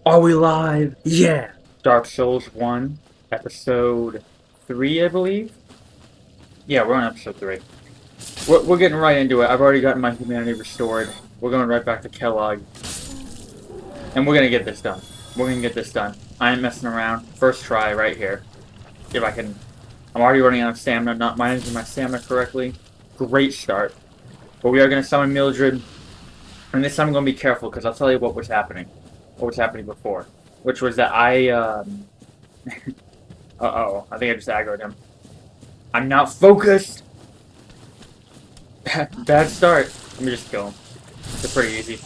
Are we live? Yeah! Dark Souls 1, episode 3, I believe? Yeah, we're on episode 3. We're getting right into it. I've already gotten my humanity restored. We're going right back to Kellogg. And we're gonna get this done. We're gonna get this done. I ain't messing around. First try right here. If I can... I'm already running out of stamina, not managing my stamina correctly. Great start. But we are gonna summon Mildred. And this time I'm gonna be careful, because I'll tell you what was happening. What was happening before. Which was that Uh-oh, I think I just aggroed him. I'm not focused! Bad start. Let me just kill him. They're pretty easy.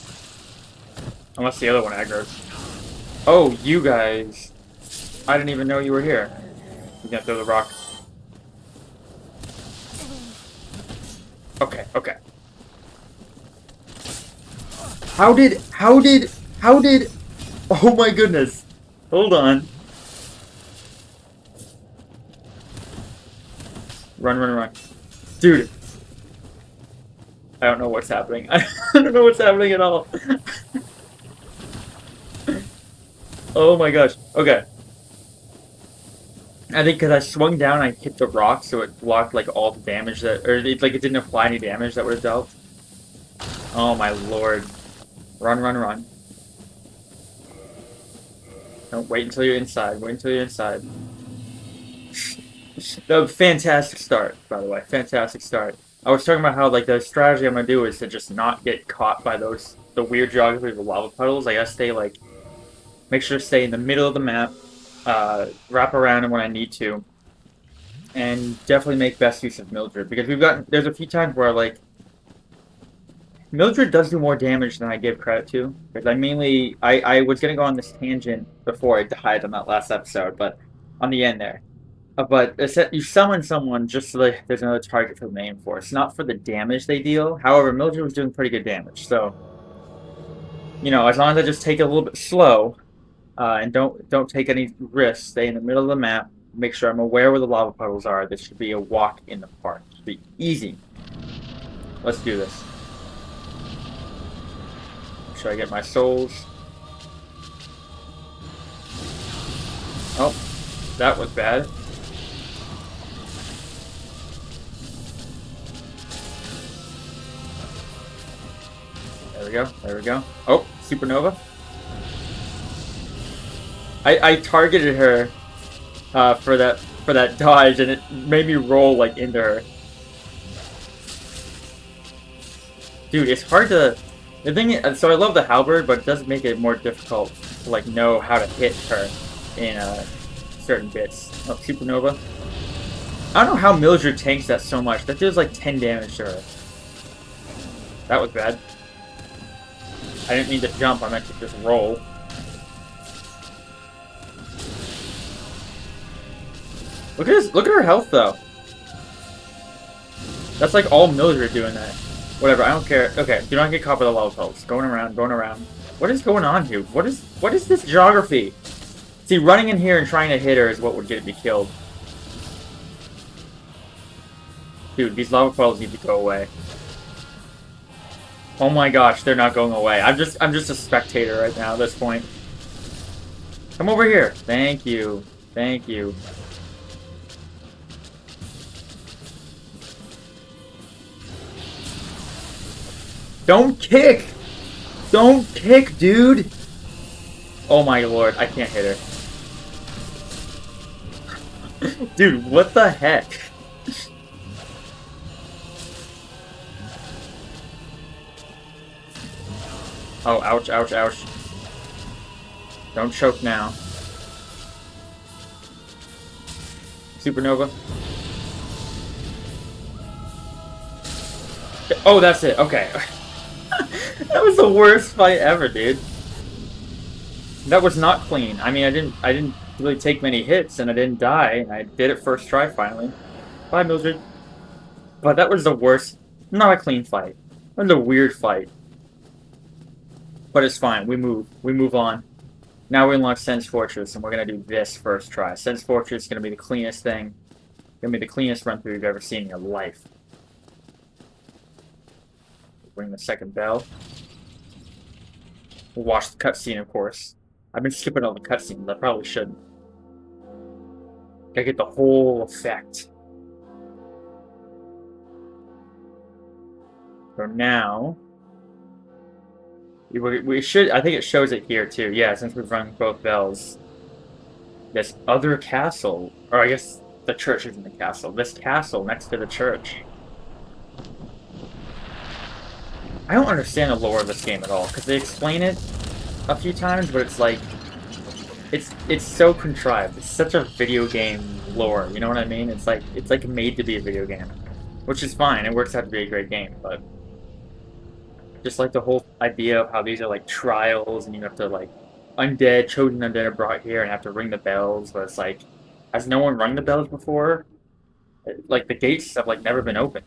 Unless the other one aggroed. Oh, you guys. I didn't even know you were here. You can throw the rock. Okay, okay. How did... Oh my goodness. Hold on. Run, run, run. Dude. I don't know what's happening. I don't know what's happening at all. Oh my gosh. Okay. I think because I swung down, I hit the rock, so it blocked like all the damage that, or it didn't apply any damage that would have dealt. Oh my lord. Run, run, run. No, wait until you're inside. Wait until you're inside. No, fantastic start, by the way. Fantastic start. I was talking about how like the strategy I'm gonna do is to just not get caught by the weird geography of the lava puddles. I gotta stay like, make sure to stay in the middle of the map, wrap around when I need to, and definitely make best use of Mildred because there's a few times where like Mildred does do more damage than I give credit to. Because I was gonna go on this tangent before I died on that last episode, but on the end there. But you summon someone just so that there's another target for the main force, not for the damage they deal. However, Mildred was doing pretty good damage, so you know, as long as I just take it a little bit slow, and don't take any risks, stay in the middle of the map, make sure I'm aware where the lava puddles are. This should be a walk in the park. It should be easy. Let's do this. Should I get my souls? Oh, that was bad. There we go. There we go. Oh, supernova. I targeted her for that dodge, and it made me roll like into her. Dude, it's hard to. The thing is, so I love the halberd, but it does make it more difficult to like know how to hit her in certain bits. Oh, supernova. I don't know how Mildred tanks that so much. That does like 10 damage to her. That was bad. I didn't mean to jump, I meant to just roll. Look at this, look at her health though. That's like all Mildred doing that. Whatever, I don't care. Okay, do not get caught by the lava puddles. Going around, going around. What is going on here? What is this geography? See, running in here and trying to hit her is what would get me killed. Dude, these lava puddles need to go away. Oh my gosh, they're not going away. I'm just a spectator right now at this point. Come over here. Thank you. Thank you. Don't kick! Don't kick, dude! Oh my lord, I can't hit her. Dude, what the heck? Oh, ouch, ouch, ouch. Don't choke now. Supernova. Oh, that's it. Okay. That was the worst fight ever, dude. That was not clean. I mean, I didn't really take many hits, and I didn't die, and I did it first try finally. Bye, Mildred. But that was the worst. Not a clean fight. That was a weird fight. But it's fine. We move on. Now we unlock Sen's Fortress, and we're gonna do this first try. Sen's Fortress is gonna be the cleanest thing. Gonna be the cleanest run through you've ever seen in your life. Ring the second bell. We'll watch the cutscene, of course. I've been skipping all the cutscenes. I probably shouldn't. Gotta get the whole effect. So now, we should, I think it shows it here too. Yeah, since we've rung both bells. This other castle, or I guess the church isn't the castle. This castle next to the church. I don't understand the lore of this game at all, because they explain it a few times, but it's like, it's so contrived. It's such a video game lore, you know what I mean? It's like made to be a video game, which is fine. It works out to be a great game, but just like the whole idea of how these are like trials, and you have to like chosen undead are brought here and have to ring the bells, but it's like, has no one rung the bells before? Like the gates have like never been opened.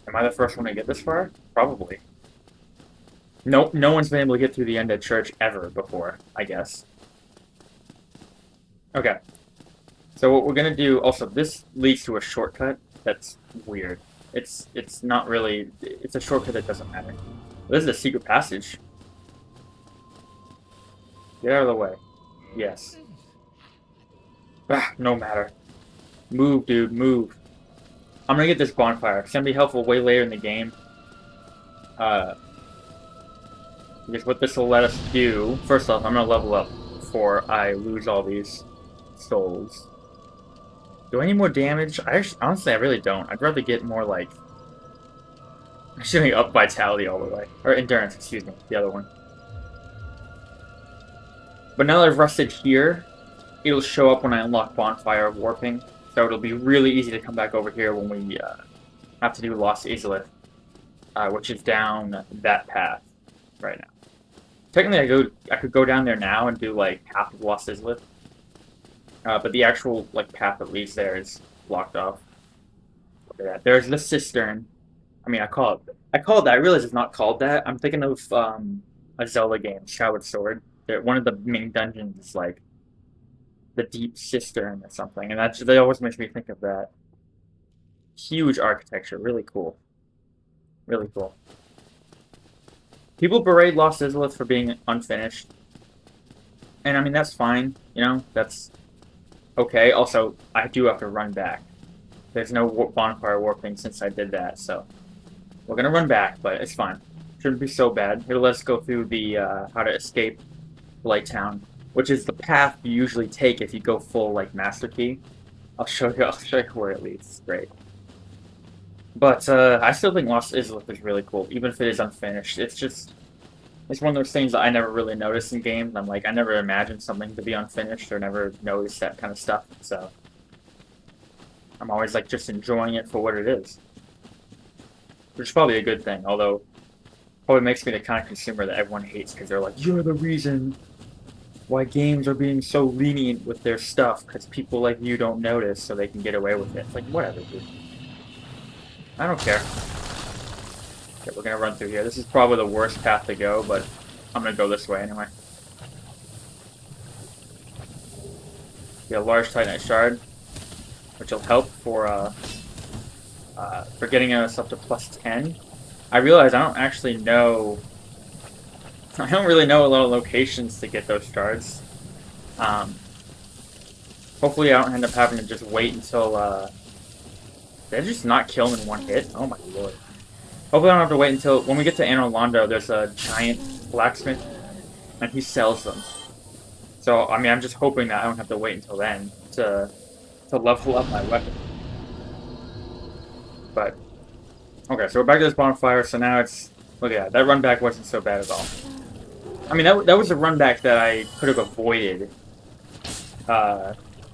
Am I the first one to get this far? Probably. No one's been able to get through the undead church ever before, I guess. Okay. So what we're gonna do, also, this leads to a shortcut that's weird. It's not really, it's a shortcut that doesn't matter. This is a secret passage. Get out of the way. Yes. Ah, no matter. Move, dude, move. I'm gonna get this bonfire. It's gonna be helpful way later in the game. Because what this will let us do, first off, I'm gonna level up before I lose all these souls. Do I need more damage? Honestly, I really don't. I'd rather get more, like, actually up vitality all the way. Or endurance, excuse me, the other one. But now that I've rested here, it'll show up when I unlock Bonfire Warping. So it'll be really easy to come back over here when we have to do Lost Izalith, which is down that path right now. Technically, I could go down there now and do like half of Lost Izalith, but the actual like path that leads there is blocked off. Look at that. There's the cistern. I mean, I call it that. I realize it's not called that. I'm thinking of a Zelda game, Skyward Sword. One of the main dungeons is like the deep cistern or something, and that always makes me think of that. Huge architecture, really cool. Really cool. People berate Lost Izalith for being unfinished, and I mean that's fine. You know, that's okay. Also, I do have to run back. There's no bonfire warping since I did that, so we're gonna run back, but it's fine. Shouldn't be so bad. It'll let us go through the how to escape Blighttown, which is the path you usually take if you go full like Master Key. I'll show you where it leads. It's great. But I still think Lost Izalith is really cool, even if it is unfinished. It's one of those things that I never really noticed in games. I'm like, I never imagined something to be unfinished or never noticed that kind of stuff. So I'm always like just enjoying it for what it is, which is probably a good thing. Although, probably makes me the kind of consumer that everyone hates because they're like, you're the reason why games are being so lenient with their stuff because people like you don't notice, so they can get away with it. It's like, whatever, dude. I don't care. Okay, we're gonna run through here. This is probably the worst path to go, but I'm gonna go this way anyway. Get a large Titanite shard, which will help for getting us up to +10. I realize I don't actually know. I don't really know a lot of locations to get those shards. Hopefully, I don't end up having to just wait until. Did I just not kill him in one hit? Oh my lord. Hopefully I don't have to wait until, when we get to Anor Londo, there's a giant blacksmith, and he sells them. So, I mean, I'm just hoping that I don't have to wait until then to level up my weapon. But, okay, so we're back to this bonfire, so now it's, look at that, that run back wasn't so bad at all. I mean, that was a run back that I could have avoided,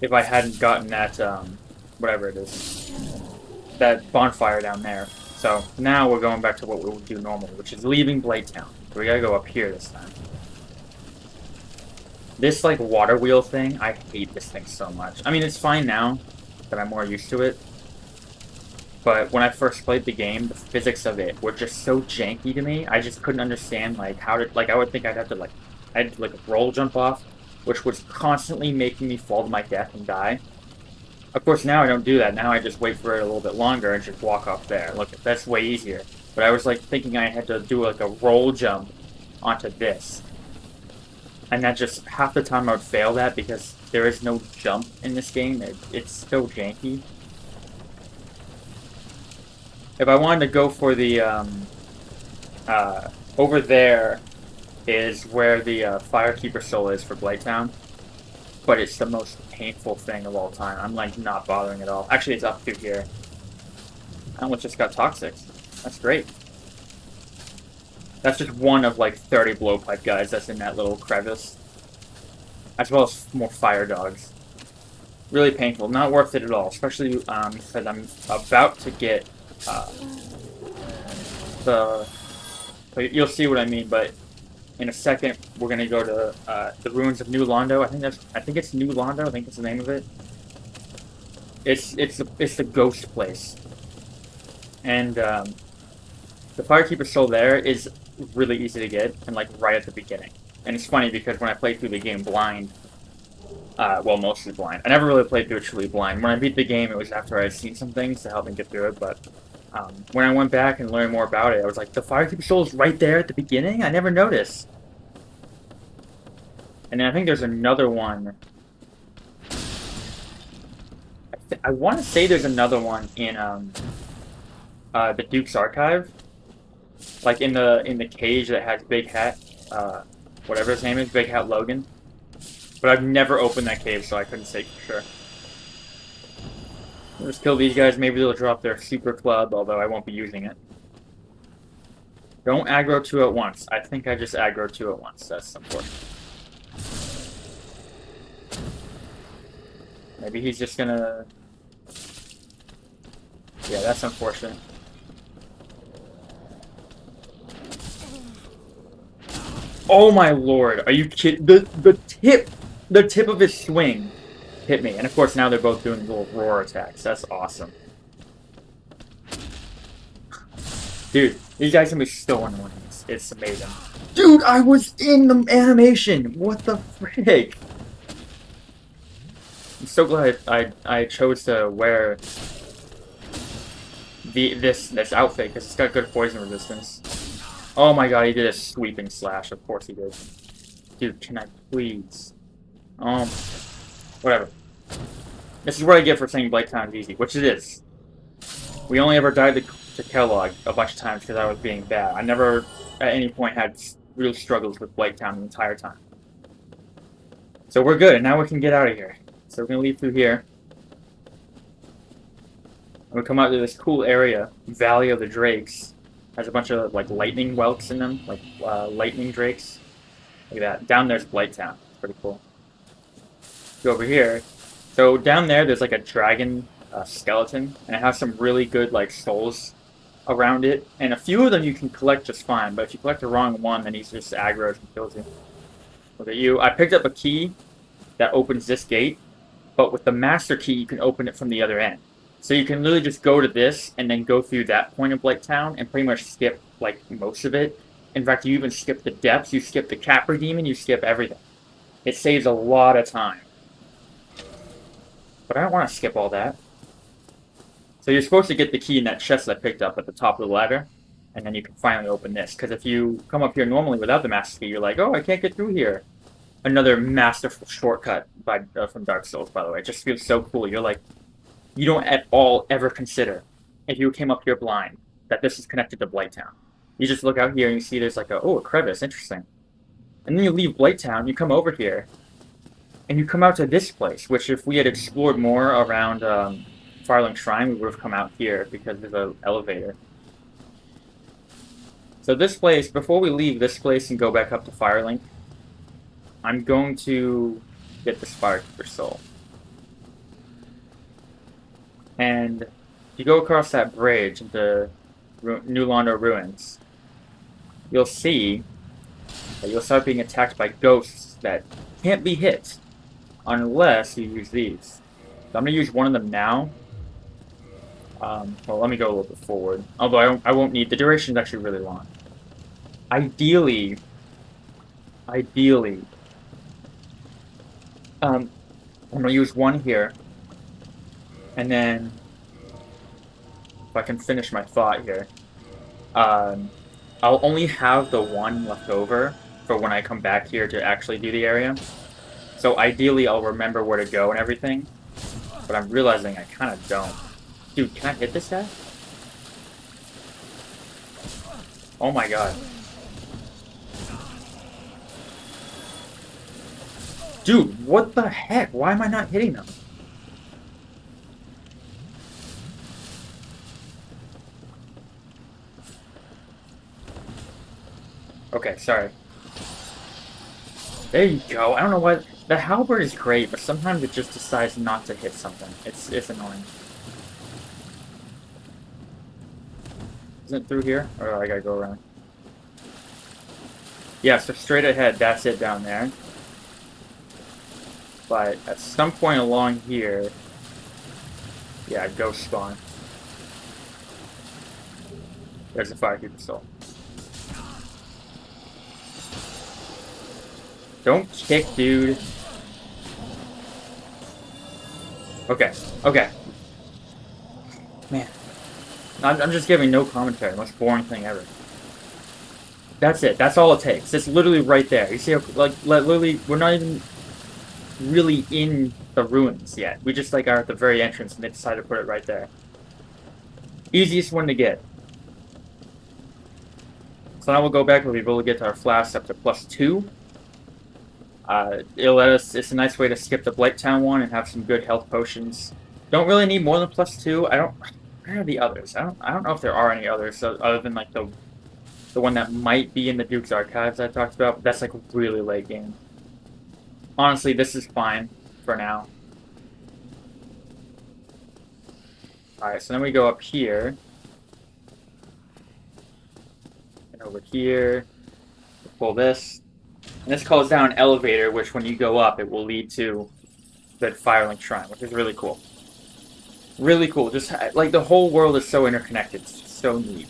if I hadn't gotten that, whatever it is. That bonfire down there. So now we're going back to what we would do normally, which is leaving Blighttown. So we gotta go up here this time. This like water wheel thing, I hate this thing so much. I mean, it's fine now that I'm more used to it. But when I first played the game, the physics of it were just so janky to me. I just couldn't understand like how to, like I would think I'd have to like roll jump off, which was constantly making me fall to my death and die. Of course, now I don't do that. Now I just wait for it a little bit longer and just walk off there. Look, that's way easier. But I was like thinking I had to do like a roll jump onto this. And that just half the time I would fail that because there is no jump in this game. It's so janky. If I wanted to go for the over there is where the Firekeeper Soul is for Blighttown, but it's the most painful thing of all time. I'm like not bothering at all. Actually, it's up through here. I almost just got toxic. That's great. That's just one of like 30 blowpipe guys that's in that little crevice, as well as more fire dogs. Really painful. Not worth it at all, especially because I'm about to get the. You'll see what I mean, but in a second we're gonna go to the ruins of New Londo. I think it's New Londo. I think that's the name of it. It's the ghost place, and the Firekeeper Soul there is really easy to get and like right at the beginning. And it's funny because when I played through the game blind, well, mostly blind. I never really played through it truly blind. When I beat the game, it was after I had seen some things to help me get through it, but when I went back and learned more about it, I was like, the Firekeeper Soul is right there at the beginning? I never noticed. And then I think there's another one. I want to say there's another one in the Duke's Archive. Like in the cage that has Big Hat, whatever his name is, Big Hat Logan. But I've never opened that cave, so I couldn't say for sure. I'll just kill these guys, maybe they'll drop their super club, although I won't be using it. Don't aggro 2 at once. I think I just aggro 2 at once. That's unfortunate. Maybe he's just gonna... Yeah, that's unfortunate. Oh my lord, are you kidding? The tip of his swing hit me. And of course now they're both doing little roar attacks. That's awesome. Dude, these guys can be so annoying. It's amazing. Dude, I was in the animation! What the frick? I'm so glad I chose to wear this outfit because it's got good poison resistance. Oh my god, he did a sweeping slash. Of course he did. Dude, can I please? Whatever. This is what I get for saying Blighttown is easy, which it is. We only ever died to Kellogg a bunch of times because I was being bad. I never, at any point, had real struggles with Blighttown the entire time. So we're good, and now we can get out of here. So we're going to leave through here. And we come out to this cool area, Valley of the Drakes. Has a bunch of like lightning whelks in them, like lightning drakes. Look at that. Down there's Blighttown. Pretty cool. Go over here. So down there's like a dragon skeleton, and it has some really good like souls around it. And a few of them you can collect just fine, but if you collect the wrong one, then he's just aggroed and kills you. Look at you. I picked up a key that opens this gate, but with the master key you can open it from the other end. So you can literally just go to this and then go through that point of Blighttown and pretty much skip like most of it. In fact, you even skip the depths, you skip the Capra Demon, you skip everything. It saves a lot of time. But I don't want to skip all that. So you're supposed to get the key in that chest that I picked up at the top of the ladder, and then you can finally open this. Because if you come up here normally without the master key, you're like, oh, I can't get through here. Another masterful shortcut from Dark Souls, by the way. It just feels so cool. You're like, you don't at all ever consider, if you came up here blind, that this is connected to Blighttown. You just look out here and you see there's like a crevice, interesting. And then you leave Blighttown, you come over here, and you come out to this place, which if we had explored more around Firelink Shrine, we would have come out here because there's an elevator. So this place, before we leave this place and go back up to Firelink, I'm going to get this Firekeeper Soul. And if you go across that bridge into New Londo Ruins, you'll see that you'll start being attacked by ghosts that can't be hit unless you use these. So I'm going to use one of them now. Well, let me go a little bit forward. Although I won't need... The duration is actually really long. Ideally... I'm going to use one here. And then, if I can finish my thought here, I'll only have the one left over for when I come back here to actually do the area. So ideally, I'll remember where to go and everything. But I'm realizing I kind of don't. Dude, can I hit this guy? Oh my god. Dude, what the heck? Why am I not hitting them? Okay, sorry. There you go. I don't know why. The halberd is great, but sometimes it just decides not to hit something. It's annoying. Isn't it through here? Or I gotta go around? Yeah, so straight ahead, that's it down there. But at some point along here, yeah, ghost spawn. There's a firekeeper soul. Don't kick, dude. Okay, okay. Man. I'm just giving no commentary. Most boring thing ever. That's it. That's all it takes. It's literally right there. You see how, like, literally, we're not even really in the ruins yet. We just, like, are at the very entrance, and they decided to put it right there. Easiest one to get. So now we'll go back. We'll be able to get our flasks up to +2. It'll let us. It's a nice way to skip the Blighttown one and have some good health potions. Don't really need more than +2. I don't. Where are the others? I don't know if there are any others other than like the one that might be in the Duke's Archives I talked about. But that's like really late game. Honestly, this is fine for now. All right, so then we go up here and over here. We'll pull this. And this calls down an elevator, which when you go up, it will lead to the Firelink Shrine, which is really cool. Really cool. Just, like, the whole world is so interconnected. It's so neat.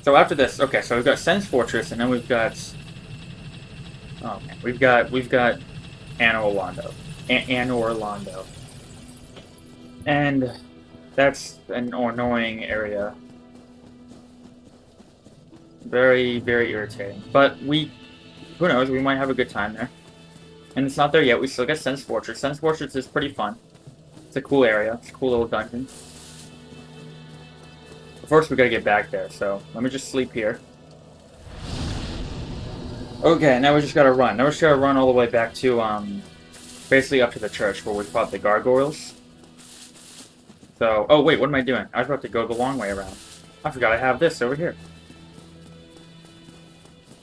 So after this, okay, so we've got Sen's Fortress, and then we've got... Oh, man. We've got Anor Londo. Anor Londo. And that's an annoying area. Very, very irritating. But who knows, we might have a good time there. And it's not there yet, we still got Sen's Fortress. Sen's Fortress is pretty fun. It's a cool area, it's a cool little dungeon. But first we gotta get back there, so let me just sleep here. Okay, now we just gotta run. Now we just gotta run all the way back to, basically up to the church where we fought the gargoyles. So, oh wait, what am I doing? I was about to go the long way around. I forgot I have this over here.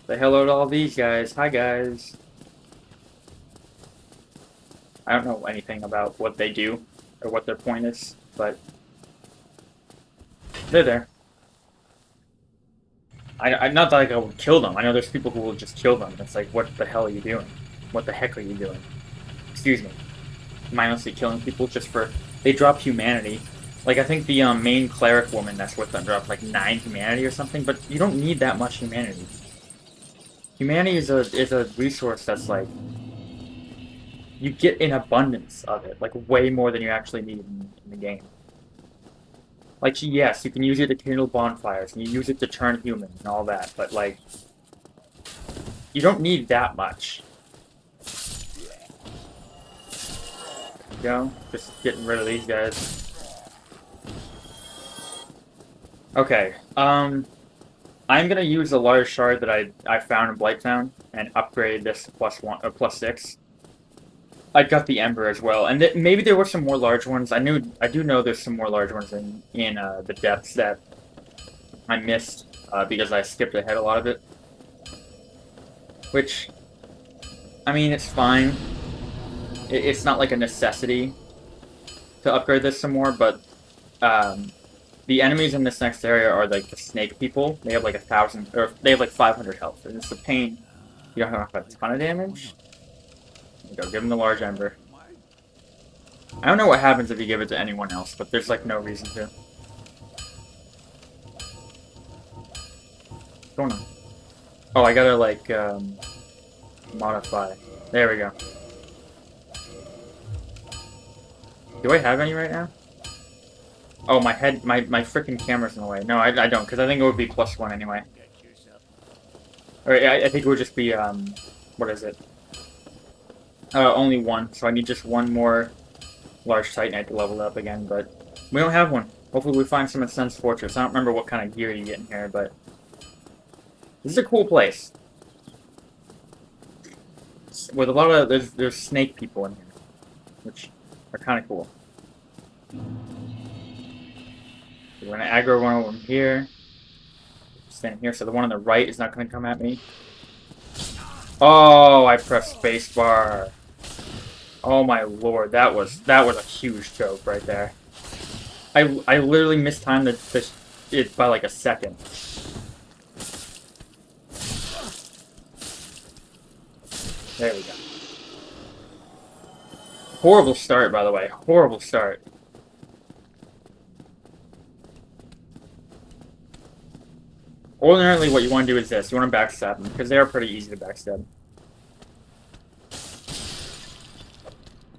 Say hello to all these guys. Hi, guys. I don't know anything about what they do or what their point is, but they're there. Not that I would kill them. I know there's people who will just kill them. It's like, what the hell are you doing? What the heck are you doing? Excuse me. Mindlessly killing people just for... They drop humanity. Like, I think the main cleric woman that's with them dropped like 9 humanity or something, but you don't need that much humanity. Humanity is a resource that's like... You get an abundance of it, like way more than you actually need in the game. Like, yes, you can use it to kindle bonfires, and you use it to turn human and all that, but like... You don't need that much. You know? Just getting rid of these guys. Okay, I'm gonna use the large shard that I found in Blighttown and upgrade this to +1 or +6. I got the Ember as well, and maybe there were some more large ones. I do know there's some more large ones in the depths that I missed because I skipped ahead a lot of it. Which, I mean, it's fine. It's not like a necessity to upgrade this some more, but the enemies in this next area are like the snake people. They have like 1,000, or they have like 500 health, and it's a pain. You don't have a ton of damage. There you go, give him the large ember. I don't know what happens if you give it to anyone else, but there's like no reason to. What's going on? Oh, I gotta like modify. There we go. Do I have any right now? Oh, my head, my freaking camera's in the way. No, I don't, because I think it would be +1 anyway. Or I think it would just be, what is it? Only one, so I need just one more large titanite to level up again, but we don't have one. Hopefully we find some at Sun's Fortress. I don't remember what kind of gear you get in here, but this is a cool place. With a lot of, there's snake people in here, which are kind of cool. We're gonna aggro one of them here. Stand here, so the one on the right is not gonna come at me. Oh, I pressed spacebar. Oh my lord, that was a huge joke right there. I literally mistimed it by like a second. There we go. Horrible start, by the way. Horrible start. Ordinarily, what you want to do is this. You want to backstab them, because they are pretty easy to backstab.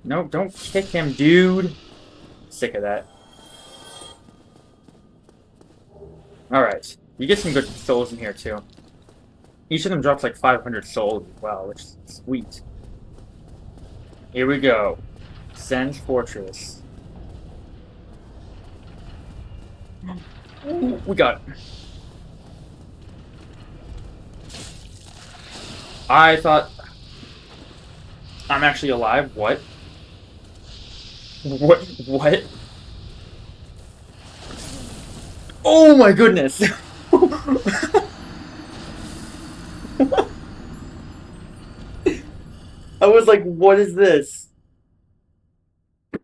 No, don't kick him, dude. Sick of that. Alright. You get some good souls in here, too. Each of them drops like 500 souls as well, which is sweet. Here we go. Sen's Fortress. Ooh, we got it. I thought... I'm actually alive? What? What? Oh my goodness! I was like, what is this?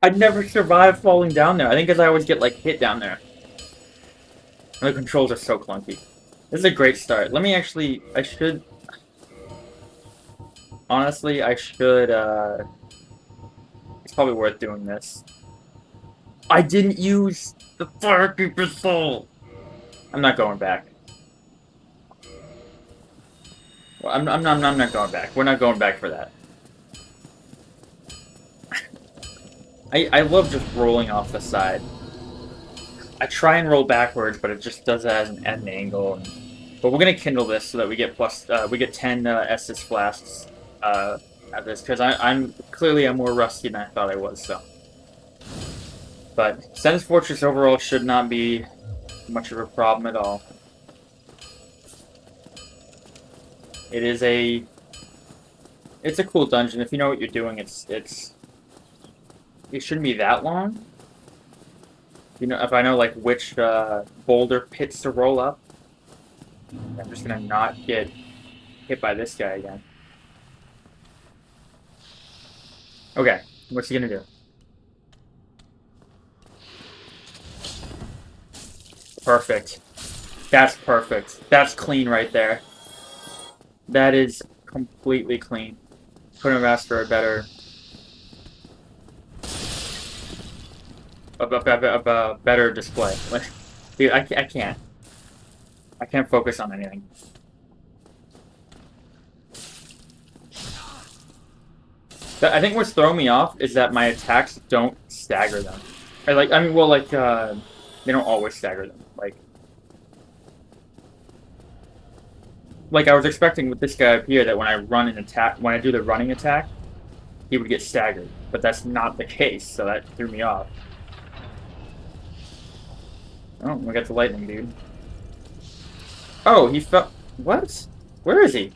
I'd never survive falling down there. I think because I always get, like, hit down there. And the controls are so clunky. This is a great start. Let me actually... I should... Honestly, I should, it's probably worth doing this. I didn't use the Firekeeper's Soul! I'm not going back. Well, I'm not going back. We're not going back for that. I love just rolling off the side. I try and roll backwards, but it just does that at an angle. But we're gonna kindle this so that we get we get 10 Estus flasks at this, because I'm clearly more rusty than I thought I was. So, but Sen's Fortress overall should not be much of a problem at all. It's a cool dungeon if you know what you're doing. It shouldn't be that long. You know, if I know like which boulder pits to roll up, I'm just gonna not get hit by this guy again. Okay, what's he gonna do? Perfect. That's perfect. That's clean right there. That is completely clean. Couldn't have asked for a better... a better display. Dude, I can't. I can't focus on anything. I think what's throwing me off is that my attacks don't stagger them. Or like, I mean, well, like, they don't always stagger them. Like I was expecting with this guy up here that when I run an attack, when I do the running attack, he would get staggered. But that's not the case, so that threw me off. Oh, we got the lightning, dude. Oh, he fell. What? Where is he?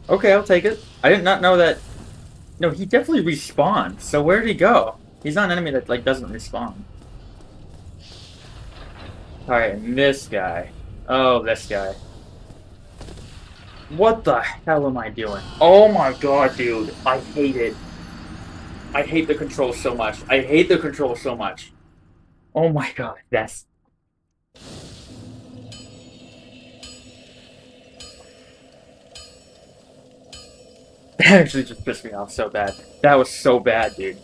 Okay, I'll take it. I did not know that. No, he definitely respawned. So where did he go? He's not an enemy that like doesn't respawn. Alright, and this guy. Oh, this guy. What the hell am I doing? Oh my god, dude. I hate it. I hate the controls so much. I hate the controls so much. Oh my god, that's... That actually just pissed me off so bad. That was so bad, dude.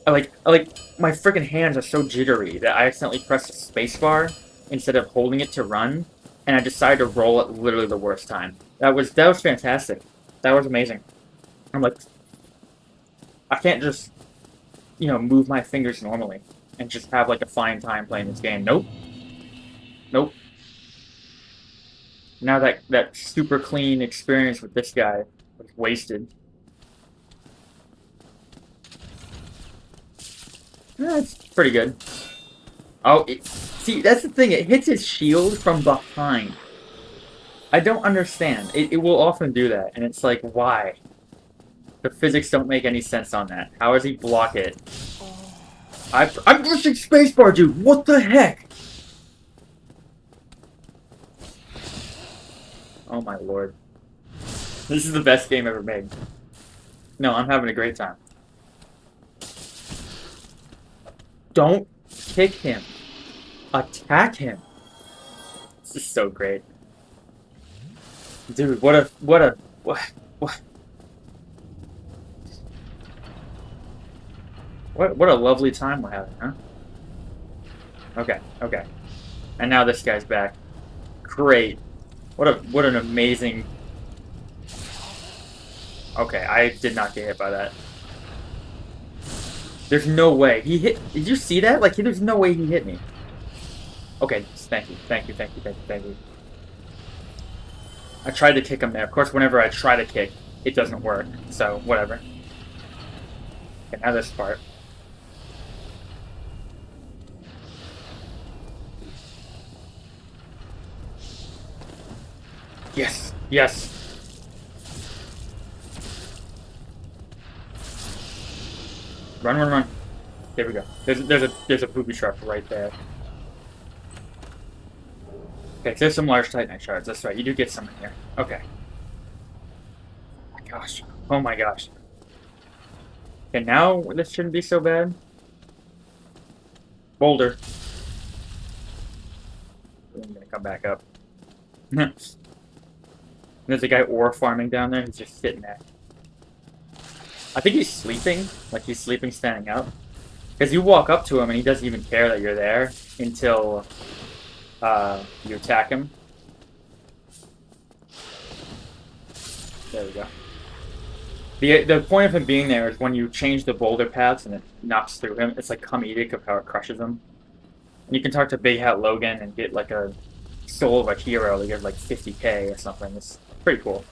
I like, my freaking hands are so jittery that I accidentally pressed the spacebar instead of holding it to run, and I decided to roll at literally the worst time. That was fantastic. That was amazing. I'm like, I can't just move my fingers normally and just have like a fine time playing this game. Nope. Nope. Now that super clean experience with this guy was wasted. It's pretty good. Oh, see, that's the thing. It hits his shield from behind. I don't understand. It will often do that, and it's like, why? The physics don't make any sense on that. How does he block it? I'm pushing spacebar, dude. What the heck? Oh my lord. This is the best game ever made. No, I'm having a great time. Don't kick him. Attack him. This is so great. Dude, what a lovely time we're having, huh? Okay, okay. And now this guy's back. Great. What an amazing. Okay, I did not get hit by that. There's no way. He hit. Did you see that? Like, there's no way he hit me. Okay, thank you, thank you, thank you, thank you, thank you. I tried to kick him there. Of course, whenever I try to kick, it doesn't work. So, whatever. Okay, now this part. Yes, yes. Run, run, run. There we go. There's a booby trap right there. Okay, so there's some large titanite shards. That's right. You do get some in here. Okay. Oh my gosh. Oh my gosh. Okay, now this shouldn't be so bad. Boulder. I'm gonna come back up. There's a guy ore farming down there. He's just sitting there. I think he's sleeping. Like he's sleeping standing up. Because you walk up to him and he doesn't even care that you're there until you attack him. There we go. The point of him being there is when you change the boulder paths and it knocks through him, it's like comedic of how it crushes him. And you can talk to Big Hat Logan and get like a soul of a hero to get like 50k or something. It's pretty cool.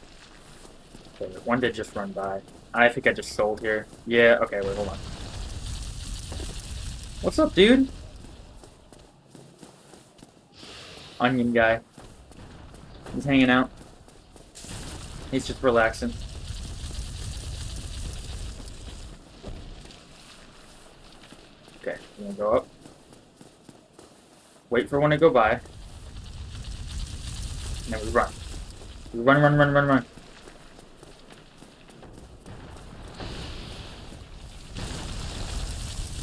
Okay, one did just run by. I think I just sold here. Yeah, okay, wait, hold on. What's up, dude? Onion guy. He's hanging out. He's just relaxing. Okay, I'm gonna go up. Wait for one to go by. And then we run. We run, run, run, run, run.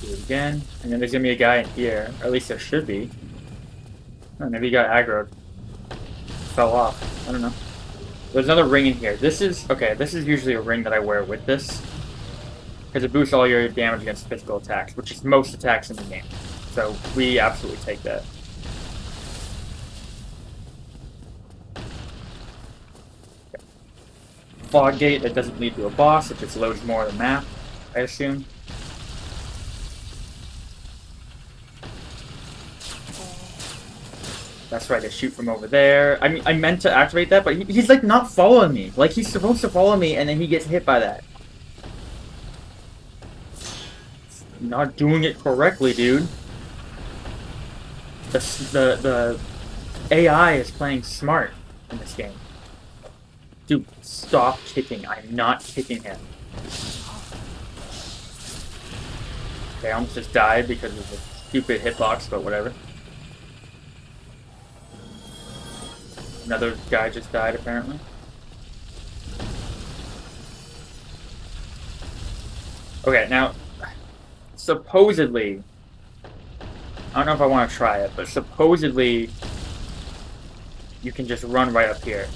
Do it again. And then there's gonna be a guy in here. Or at least there should be. Oh, maybe he got aggroed. Fell off. I don't know. There's another ring in here. This is... Okay, this is usually a ring that I wear with this. Because it boosts all your damage against physical attacks, which is most attacks in the game. So, we absolutely take that. Okay. Fog gate that doesn't lead to a boss. It just loads more of the map, I assume. That's right, I shoot from over there. I mean, I meant to activate that, but he's like not following me. Like he's supposed to follow me, and then he gets hit by that. Not doing it correctly, dude. The AI is playing smart in this game. Dude, stop kicking. I'm not kicking him. Okay, I almost just died because of the stupid hitbox, but whatever. Another guy just died, apparently. Okay, now, supposedly, I don't know if I want to try it, but supposedly, you can just run right up here.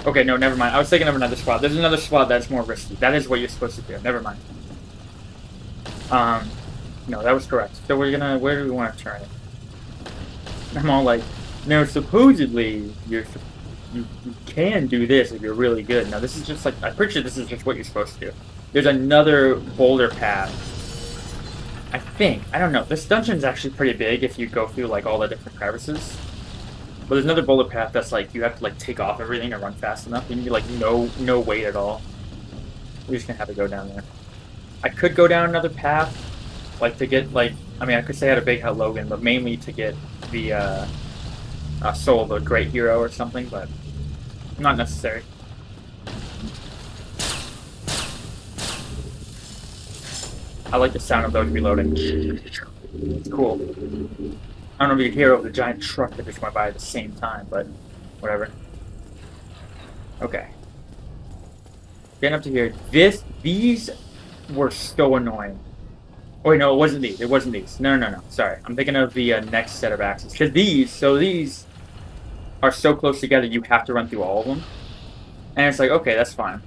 Okay, no, never mind. I was thinking of another spot. There's another spot that's more risky. That is what you're supposed to do. Never mind. No, that was correct. So we're gonna, where do we want to turn it? I'm all like, no, supposedly, you're... You can do this if you're really good. Now, this is just like, I'm pretty sure this is just what you're supposed to do. There's another boulder path. I think. I don't know. This dungeon's actually pretty big if you go through, like, all the different crevices. But there's another boulder path that's, like, you have to, like, take off everything and run fast enough. You need, like, no weight at all. We're just gonna have to go down there. I could go down another path, like, to get, like, I mean, I could say I had a big Hut Logan, but mainly to get the, Soul of a Great Hero or something, but not necessary. I like the sound of those reloading. It's cool. I don't know if you can hear over the giant truck that just went by at the same time, but whatever. Okay. Getting up to here. These were so annoying. Oh wait, no, it wasn't these. It wasn't these. No. Sorry. I'm thinking of the next set of axes. Because these are so close together, you have to run through all of them. And it's like, okay, that's fine.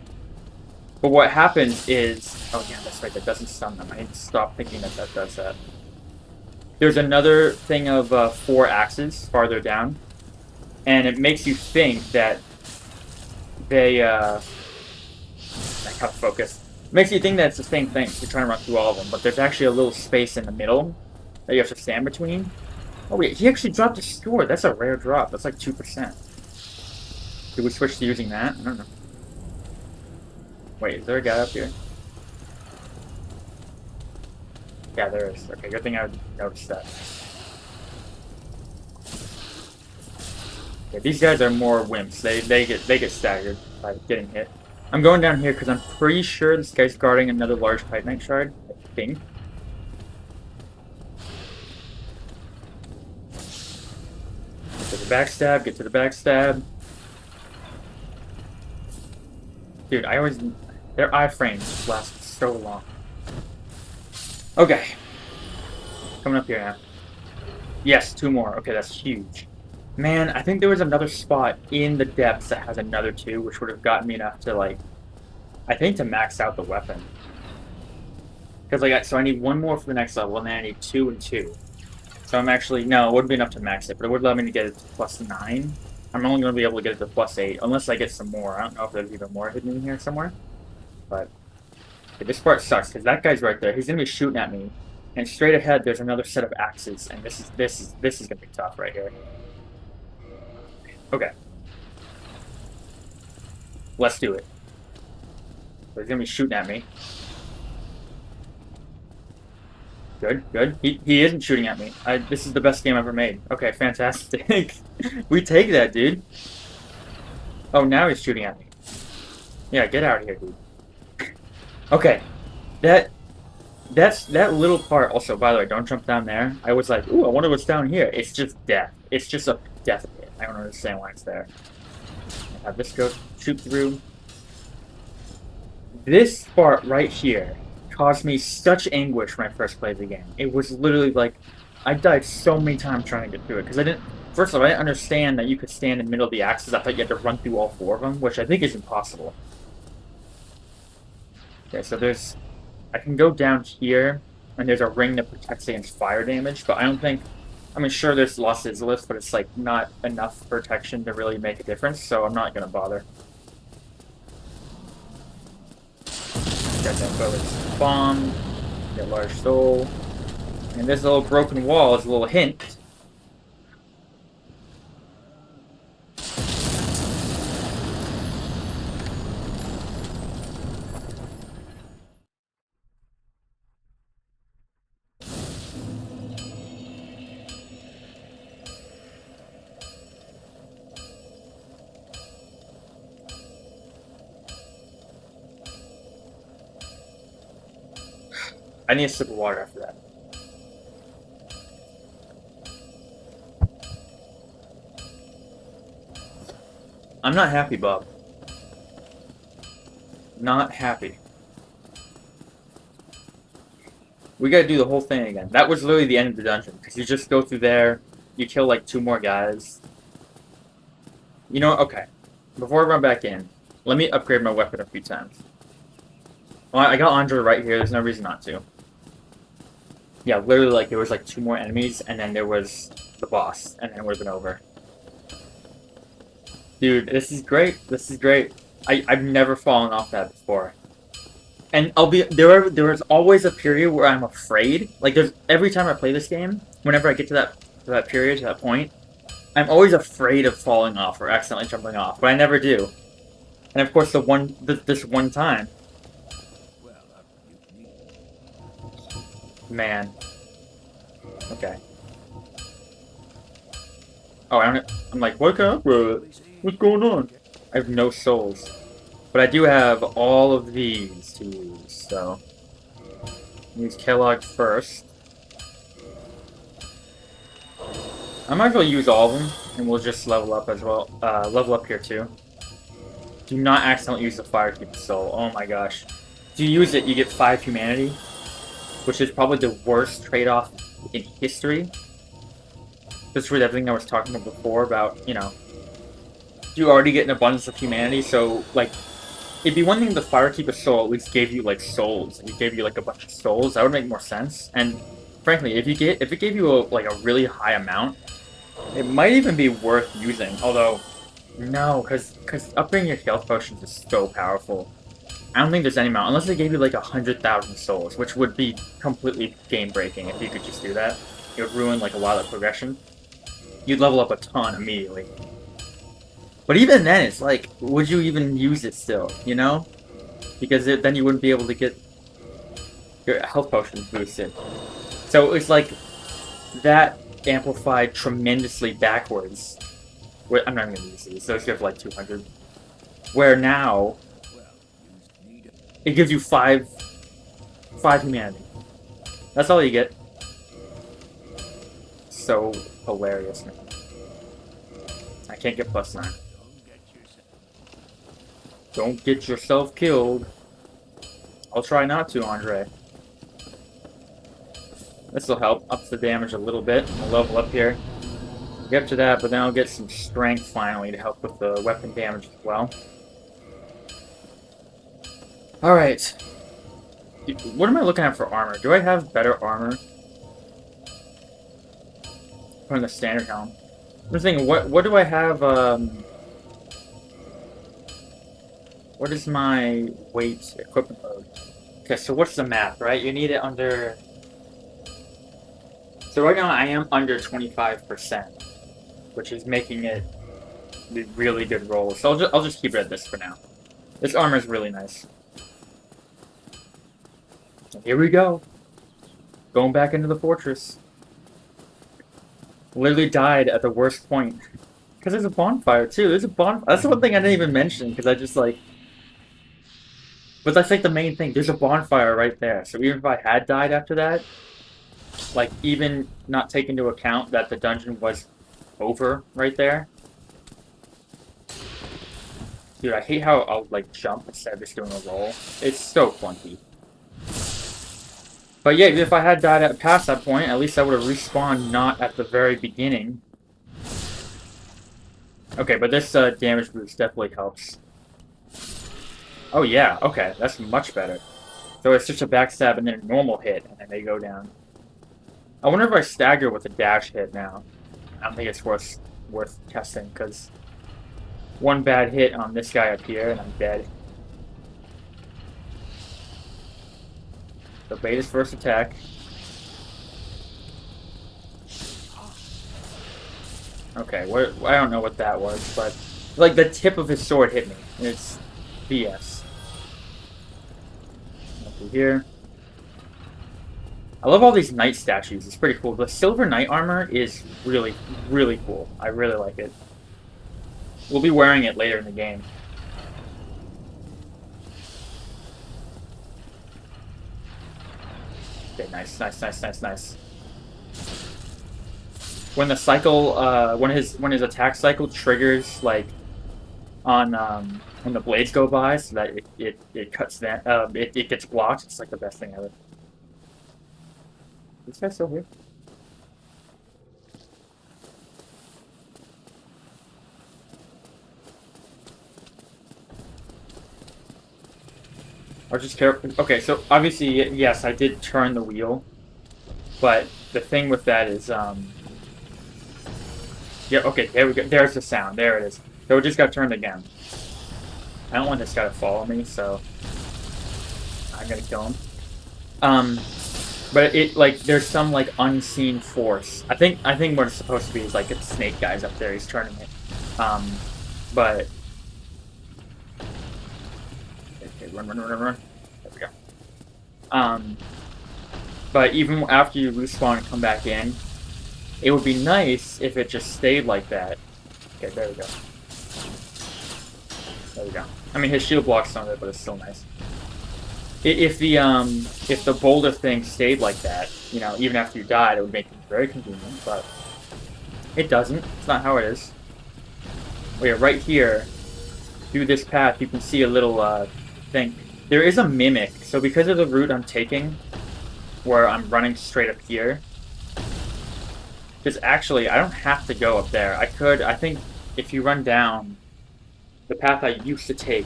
But what happens is, oh yeah, that's right, that doesn't stun them. I need to stop thinking that that does that. There's another thing of 4 axes farther down, and it makes you think that they, I gotta focus. It makes you think that it's the same thing. You're trying to run through all of them, but there's actually a little space in the middle that you have to stand between. Oh wait, he actually dropped a sword. That's a rare drop. That's like 2%. Did we switch to using that? I don't know. Wait, is there a guy up here? Yeah, there is. Okay, good thing I noticed that. Yeah, these guys are more wimps. They get staggered by getting hit. I'm going down here because I'm pretty sure this guy's guarding another large Titanite shard. I think. Get to the backstab. Get to the backstab. Dude, I always... Their iframes last so long. Okay. Coming up here now. Yes, 2 more. Okay, that's huge. Man, I think there was another spot in the depths that has another 2, which would have gotten me enough to, like... I think to max out the weapon. Because, like, so I need 1 more for the next level, and then I need 2 and 2. So I'm actually... No, it wouldn't be enough to max it, but it would allow me to get it to +9. I'm only going to be able to get it to +8, unless I get some more. I don't know if there's even more hidden in here somewhere. But okay, this part sucks because that guy's right there. He's gonna be shooting at me, and straight ahead there's another set of axes, and this is gonna be tough right here. Okay, let's do it. So he's gonna be shooting at me. Good. He isn't shooting at me. This is the best game ever made. Okay, fantastic. We take that, dude. Oh, now he's shooting at me. Yeah, get out of here, dude. Okay, that little part. Also, by the way, don't jump down there. I was like, ooh, I wonder what's down here. It's just death. It's just a death pit. I don't understand why it's there. Have this go shoot through. This part right here caused me such anguish when I first played the game. It was literally like, I died so many times trying to get through it because I didn't. First of all, I didn't understand that you could stand in the middle of the axes. I thought you had to run through all 4 of them, which I think is impossible. Okay, so there's... I can go down here, and there's a ring that protects against fire damage, but I don't think... I mean, sure, there's Lost Izalith, but it's, like, not enough protection to really make a difference, so I'm not gonna bother. Got that bonus bomb, get large soul, and this little broken wall is a little hint. I need a sip of water after that. I'm not happy, Bob. Not happy. We gotta do the whole thing again. That was literally the end of the dungeon, because you just go through there, you kill like 2 more guys. You know what? Okay. Before I run back in, let me upgrade my weapon a few times. Well, I got Andre right here, there's no reason not to. Yeah, literally, like, there was like 2 more enemies, and then there was the boss, and then it would have been over. Dude, this is great. This is great. I've never fallen off that before. And there's always a period where I'm afraid. Like there's every time I play this game, whenever I get to that period, to that point, I'm always afraid of falling off or accidentally jumping off, but I never do. And of course this one time, man. Okay. Oh, I'm like, what up, bro? What's going on? I have no souls. But I do have all of these to use, so... Use Kellogg first. I might as well use all of them, and we'll just level up as well. Level up here too. Do not accidentally use the Firekeeper Soul. Oh my gosh. If you use it, you get 5 humanity, which is probably the worst trade-off in history. Just with everything I was talking about before about, you know, you already get an abundance of humanity, so, like, it'd be one thing if the Firekeeper Soul at least gave you, like, souls. If it gave you, like, a bunch of souls, that would make more sense. And, frankly, if it gave you, like, a really high amount, it might even be worth using. Although, no, because upgrading your health potions is so powerful. I don't think there's any amount, unless they gave you, like, 100,000 souls, which would be completely game-breaking if you could just do that. It would ruin, like, a lot of the progression. You'd level up a ton immediately. But even then, it's like, would you even use it still, you know? Because then you wouldn't be able to get your health potions boosted. So it's like, that amplified tremendously backwards. I'm not even going to use these, so it's give like 200. Where now, it gives you 5 humanity. That's all you get. So hilarious, man. I can't get +9. Don't get yourself killed. I'll try not to, Andre. This will help up the damage a little bit. I'll level up here. Get to that, but then I'll get some strength finally to help with the weapon damage as well. Alright. What am I looking at for armor? Do I have better armor from the standard helm? I'm just thinking, what do I have, what is my weight equipment mode? Okay, so what's the map, right? You need it under... So right now I am under 25%, which is making it a really good roll. So I'll just keep it at this for now. This armor is really nice. And here we go. Going back into the fortress. Literally died at the worst point. Because there's a bonfire too. There's a bonfire. That's the one thing I didn't even mention because I just like... But that's like the main thing. There's a bonfire right there. So even if I had died after that, like even not taking into account that the dungeon was over right there. Dude, I hate how I'll like jump instead of just doing a roll. It's so clunky. But yeah, if I had died past that point, at least I would have respawned not at the very beginning. Okay, but this damage boost definitely helps. Oh yeah, okay, that's much better. So it's just a backstab and then a normal hit, and then they go down. I wonder if I stagger with a dash hit now. I don't think it's worth testing, because one bad hit on this guy up here, and I'm dead. So bait his first attack. Okay, I don't know what that was, but like the tip of his sword hit me. It's BS. Over here. I love all these knight statues. It's pretty cool. The silver knight armor is really, really cool. I really like it. We'll be wearing it later in the game. Okay, nice, nice, nice, nice, nice. When the cycle, when his attack cycle triggers, like on when the blades go by, so that it cuts that, it gets blocked. It's like the best thing ever. This guy's still here. I'll just careful. Okay, so obviously, yes, I did turn the wheel, but the thing with that is, yeah, okay, there we go. There's the sound. There it is. So it just got turned again. I don't want this guy to follow me, so I'm gonna kill him. But it like there's some like unseen force. I think what it's supposed to be is like it's snake guys up there. He's turning it. But okay, run. There we go. But even after you respawn and come back in, it would be nice if it just stayed like that. Okay, there we go. There we go. I mean, his shield blocks some of it, but it's still nice. If the boulder thing stayed like that, you know, even after you died, it would make it very convenient, but it doesn't. It's not how it is. Oh yeah, right here, through this path, you can see a little thing. There is a mimic, so because of the route I'm taking, where I'm running straight up here, because actually, I don't have to go up there. I think, if you run down the path I used to take.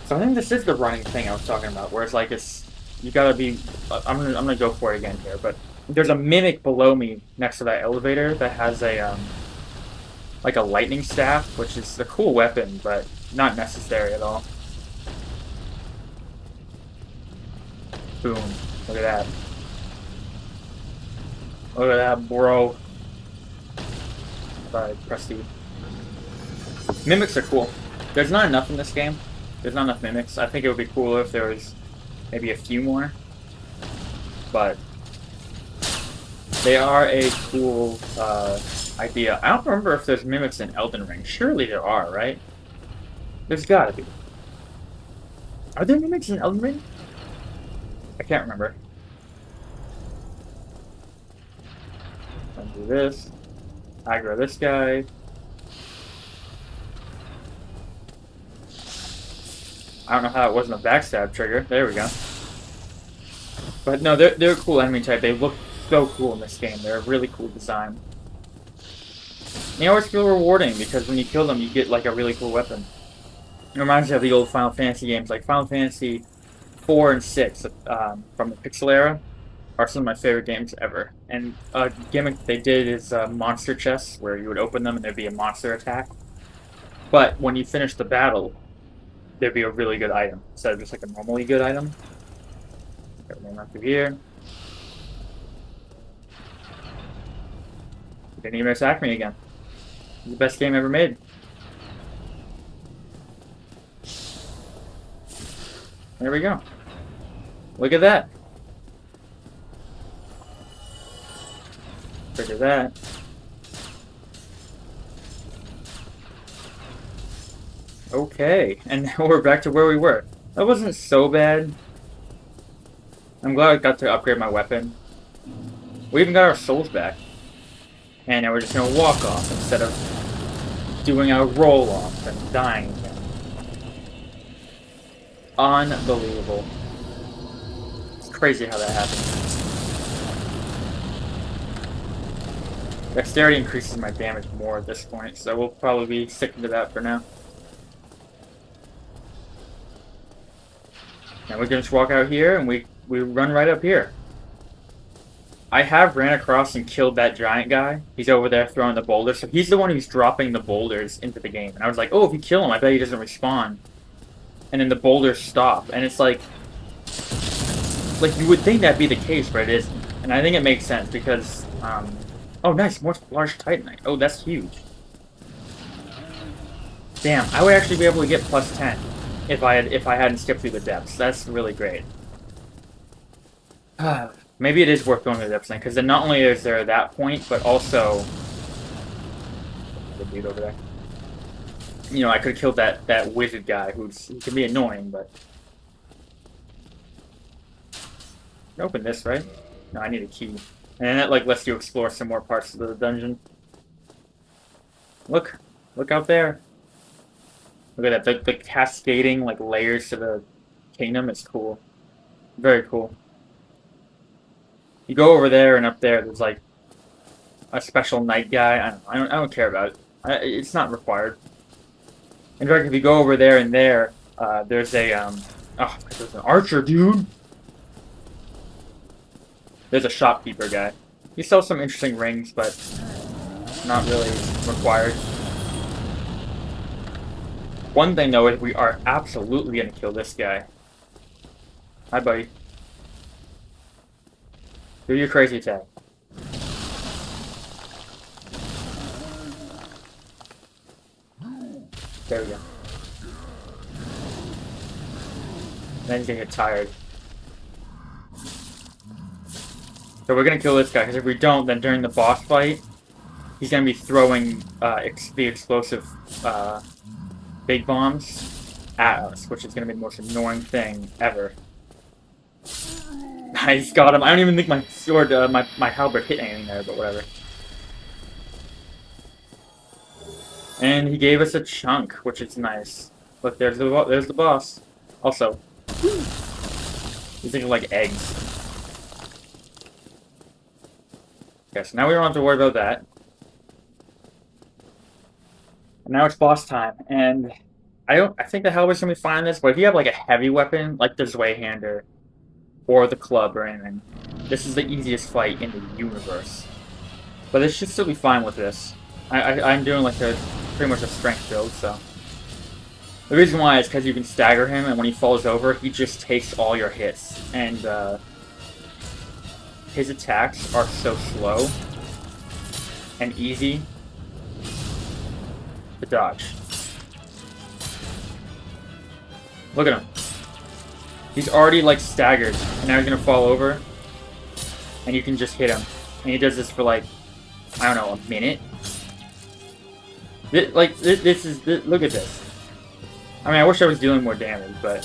So I think this is the running thing I was talking about, where it's like you gotta be. I'm gonna go for it again here, but there's a mimic below me next to that elevator that has a like a lightning staff, which is a cool weapon, but not necessary at all. Boom! Look at that! Look at that, bro! Sorry, press D. Mimics are cool. There's not enough in this game. There's not enough mimics. I think it would be cooler if there was maybe a few more. But they are a cool idea. I don't remember if there's mimics in Elden Ring. Surely there are, right? There's gotta be. Are there mimics in Elden Ring? I can't remember. Let's do this. Aggro this guy. I don't know how it wasn't a backstab trigger. There we go. But no, they're a cool enemy type. They look so cool in this game. They're a really cool design. And they always feel rewarding because when you kill them, you get like a really cool weapon. It reminds me of the old Final Fantasy games, like Final Fantasy 4 and 6 from the Pixel era are some of my favorite games ever. And a gimmick they did is monster chests, where you would open them and there'd be a monster attack. But when you finish the battle, there'd be a really good item instead of just like a normally good item. Everything up through here. Didn't even attack me again. It's the best game ever made. There we go. Look at that. Trigger that. Okay, and now we're back to where we were. That wasn't so bad. I'm glad I got to upgrade my weapon. We even got our souls back. And now we're just gonna walk off instead of doing a roll off and dying again. Unbelievable. It's crazy how that happened. Dexterity increases my damage more at this point, so we'll probably be sticking to that for now. Now we can just walk out here and we run right up here. I have ran across and killed that giant guy. He's over there throwing the boulders. So he's the one who's dropping the boulders into the game. And I was like, oh, if you kill him, I bet he doesn't respawn. And then the boulders stop. And it's like you would think that'd be the case, but it isn't. And I think it makes sense because, oh, nice, more large titanite. Oh, that's huge. Damn, I would actually be able to get plus 10 if I hadn't skipped through the depths. That's really great. Maybe it is worth going to the depths then, because then not only is there that point, but also the dude over there. You know, I could have killed that wizard guy he can be annoying, but open this, right? No, I need a key, and that like lets you explore some more parts of the dungeon. Look out there. Look at that. The cascading like layers to the kingdom is cool. Very cool. You go over there and up there. There's like a special night guy. I don't care about it. It's not required. In fact, if you go over there and there's a there's an archer, dude. There's a shopkeeper guy. He sells some interesting rings, but not really required. One thing though is we are absolutely gonna kill this guy. Hi, buddy. Do your crazy attack. There we go. Then he's gonna get tired. So we're gonna kill this guy, because if we don't, then during the boss fight, he's gonna be throwing the explosive big bombs at us, which is gonna be the most annoying thing ever. He's got him. I don't even think my sword, my halberd hit anything there, but whatever. And he gave us a chunk, which is nice. Look, there's the boss. Also, these things are like eggs. Okay, so now we don't have to worry about that. And now it's boss time, and I think the halberd's gonna be fine in this, but if you have like a heavy weapon, like the Zweihander, or the club or anything, this is the easiest fight in the universe. But this should still be fine with this. I'm doing like pretty much a strength build, so. The reason why is because you can stagger him, and when he falls over, he just takes all your hits. And his attacks are so slow and easy to dodge. Look at him. He's already like staggered, and now he's gonna fall over, and you can just hit him. And he does this for like, I don't know, a minute. Look at this. I mean, I wish I was dealing more damage, but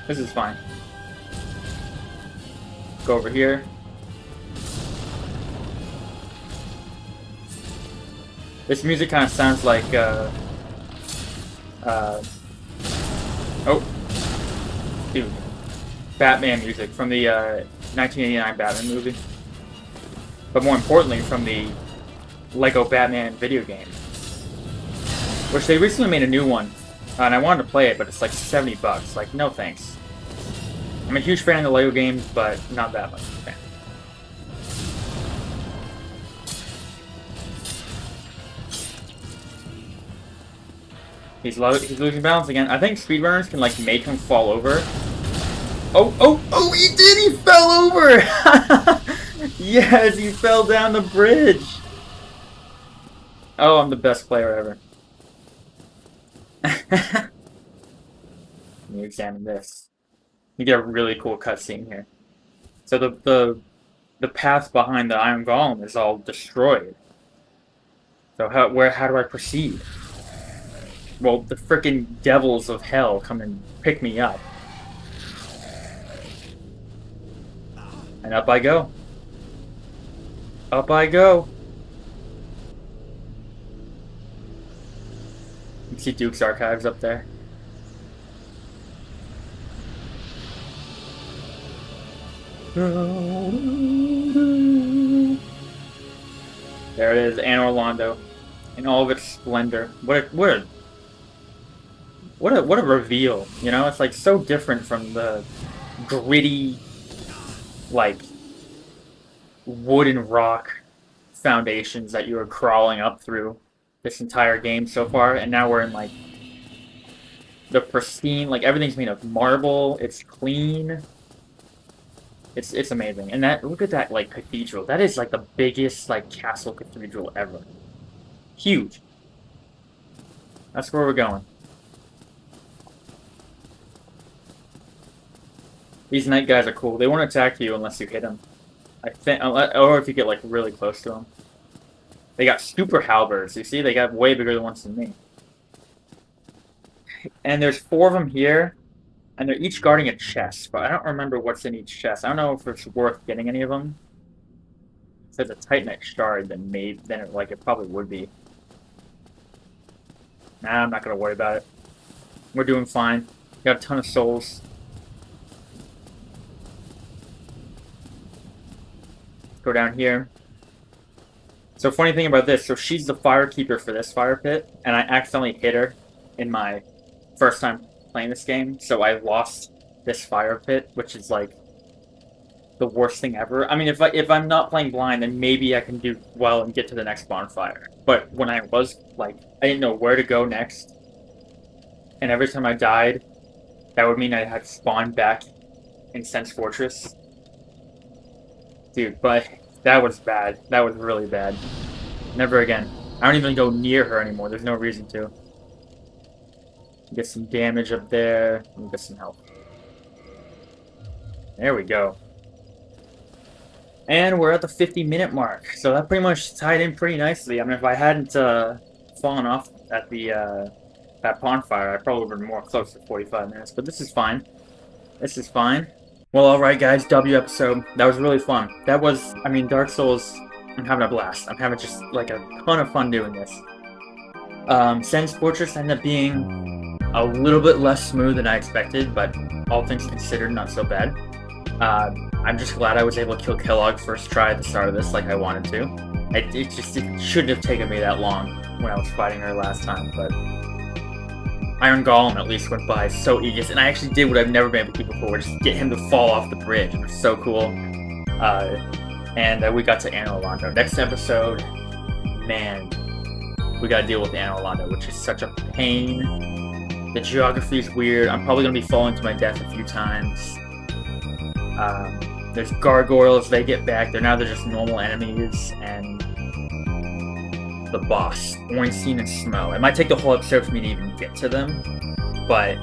this is fine. Go over here. This music kind of sounds like, oh, dude, Batman music from the 1989 Batman movie. But more importantly, from the Lego Batman video game, which they recently made a new one, and I wanted to play it, but it's like $70. Like, no thanks. I'm a huge fan of the Lego games, but not that much of a fan. He's losing balance again. I think speedrunners can like make him fall over. Oh, he did! He fell over! Yes, he fell down the bridge! Oh, I'm the best player ever. Let me examine this. You get a really cool cutscene here. So the path behind the Iron Golem is all destroyed. So how do I proceed? Well, the frickin' devils of hell come and pick me up. And up I go. Up I go. You can see Duke's Archives up there. There it is, Anne Orlando, in all of its splendor. What a reveal! You know, it's like so different from the gritty, like wood and rock foundations that you were crawling up through this entire game so far, and now we're in like the pristine, like everything's made of marble. It's clean. It's amazing. And that, look at that like cathedral. That is like the biggest like castle cathedral ever. Huge. That's where we're going. These night guys are cool. They won't attack you unless you hit them. I think, or if you get like really close to them. They got super halberds. You see, they got way bigger ones than me. And there's 4 of them here, and they're each guarding a chest. But I don't remember what's in each chest. I don't know if it's worth getting any of them. If it's a Titanite shard, then it probably would be. Nah, I'm not gonna worry about it. We're doing fine. Got a ton of souls. Go down here. So funny thing about this, so she's the firekeeper for this fire pit, and I accidentally hit her in my first time playing this game, so I lost this fire pit, which is like the worst thing ever. I mean, if I'm not playing blind, then maybe I can do well and get to the next bonfire. But when I was like, I didn't know where to go next. and every time I died, that would mean I had spawned back in Sense Fortress. Dude, but that was bad. That was really bad. Never again. I don't even go near her anymore. There's no reason to. Get some damage up there. And get some health. There we go. And we're at the 50-minute mark. So that pretty much tied in pretty nicely. I mean, if I hadn't fallen off at the that bonfire, I probably would have been more close to 45 minutes. But this is fine. This is fine. Well, alright guys, W episode. That was really fun. That was, I mean, Dark Souls, I'm having a blast. I'm having just, like, a ton of fun doing this. Sen's Fortress ended up being a little bit less smooth than I expected, but all things considered, not so bad. I'm just glad I was able to kill Kellogg first try at the start of this like I wanted to. It shouldn't have taken me that long when I was fighting her last time, but Iron Golem at least went by so easy, and I actually did what I've never been able to do before, just get him to fall off the bridge. It was so cool. And we got to Anor Londo. Next episode, man, we gotta deal with Anor Londo, which is such a pain. The geography is weird. I'm probably gonna be falling to my death a few times. There's gargoyles, they get back. They're just normal enemies, and the boss, Ornstein and Smo. It might take the whole episode for me to even get to them, but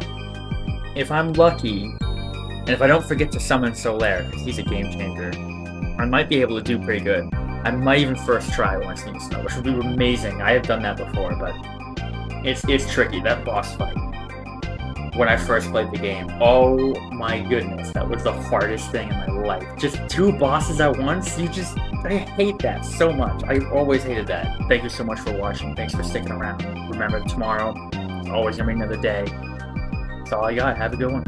if I'm lucky, and if I don't forget to summon Solaire, because he's a game changer, I might be able to do pretty good. I might even first try Ornstein and Smo, which would be amazing. I have done that before, but it's tricky, that boss fight. When I first played the game, oh my goodness, that was the hardest thing in my life. Just 2 bosses at once, I hate that so much. I always hated that. Thank you so much for watching. Thanks for sticking around. Remember, tomorrow, always gonna be another day. That's all I got. Have a good one.